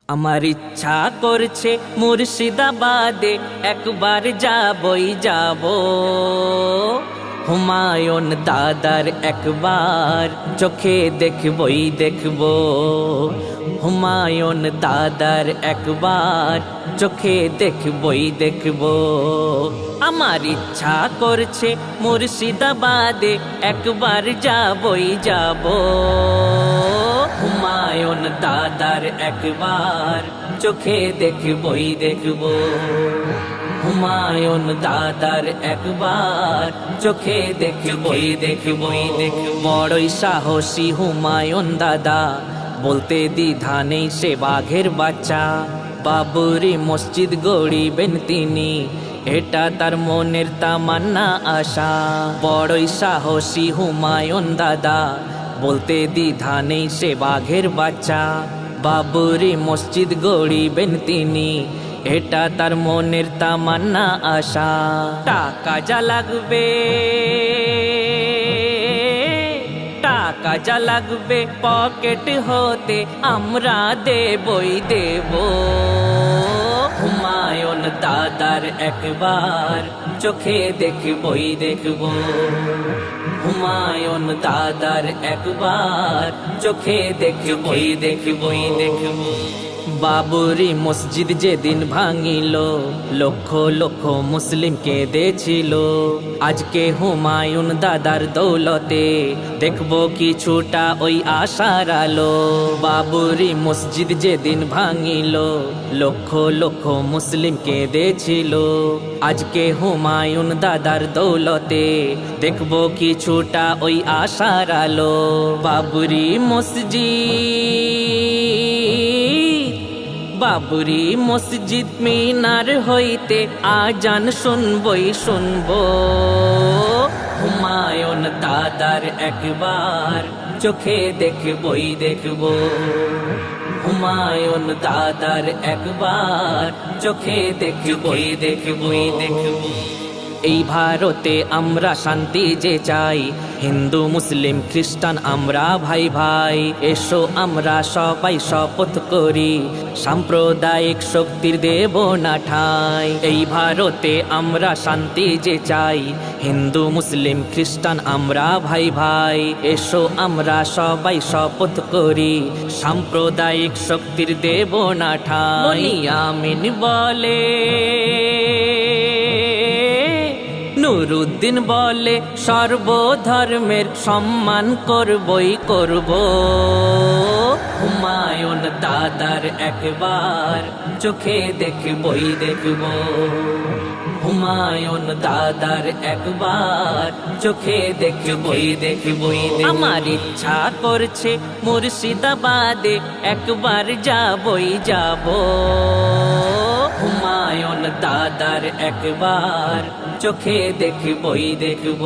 আমার ইচ্ছা করছে মুর্শিদাবাদে একবার যাবই যাব। হুমায়ুন দাদার একবার চোখে দেখবই দেখব। হুমায়ুন দাদার একবার চোখে দেখবই দেখব। আমার ইচ্ছা করছে মুর্শিদাবাদে একবার যাবই যাব। হুমায়ুন দাদার একবার চোখে দেখবই দেখব। হুমায়ুন দাদার একবার চোখে দেখবই দেখবই দেখব। বড়ই সাহসী হুমায়ুন দাদা, বলতে দ্বিধা নেই সে বাঘের বাচ্চা। বাবরি মসজিদ গড়িবেন তিনি, এটা তার মনের তামান্না আশা। বড়ই সাহসী হুমায়ুন দাদা, বলতে দ্বিধা নেই সে বাঘের বাচ্চা। বাবরি মসজিদ গড়িবেন তিনি, এটা তার মনের তামান্না আশা। টাকা যা লাগবে, টাকা যা লাগবে পকেট হতে আমরা দেবই দেব। হুমায়ুন দাদার একবার চোখে দেখবই দেখব। হুমায়ুন দাদার একবার চোখে দেখবই দেখবই দেখব। বাবরি মসজিদ যেদিন ভাঙিল, লক্ষ লক্ষ মুসলিম কেঁদেছিল। আজকে হুমায়ুন দাদার দৌলতে দেখব কিছুটা ওই আশার আলো। বাবরি মসজিদ যেদিন ভাঙিল, লক্ষ লক্ষ মুসলিম কেঁদেছিল। আজকে হুমায়ুন দাদার দৌলতে দেখব কিছুটা ওই আশার আলো। বাবরি বাবরি মসজিদ মিনার হইতে আজান শুনবই শুনব। হুমায়ুন দাদার একবার চোখে দেখবই দেখব। হুমায়ুন দাদার একবার চোখে দেখবই দেখবই দেখব। এই ভারতে আমরা শান্তি যে চাই, হিন্দু মুসলিম খ্রিস্টান আমরা ভাই ভাই। এসো আমরা সবাই শপথ করি, সাম্প্রদায়িক শক্তির দেব না ঠাঁই। এই ভারতে আমরা শান্তি যে চাই, হিন্দু মুসলিম খ্রিস্টান আমরা ভাই ভাই। এসো আমরা সবাই শপথ করি, সাম্প্রদায়িক শক্তির দেব না ঠাঁই। আমিন বলে নুরুদ্দিন বলে, সর্বধর্মের সম্মান করবই করব। হুমায়ুন দাদার একবার চোখে দেখবই দেখব। হুমায়ুন দাদার একবার চোখে দেখবই দেখবই। আমার ইচ্ছা করছে মুর্শিদাবাদে একবার যাবই যাব। হুমায়ুন দাদার একবার চোখে দেখবই দেখব।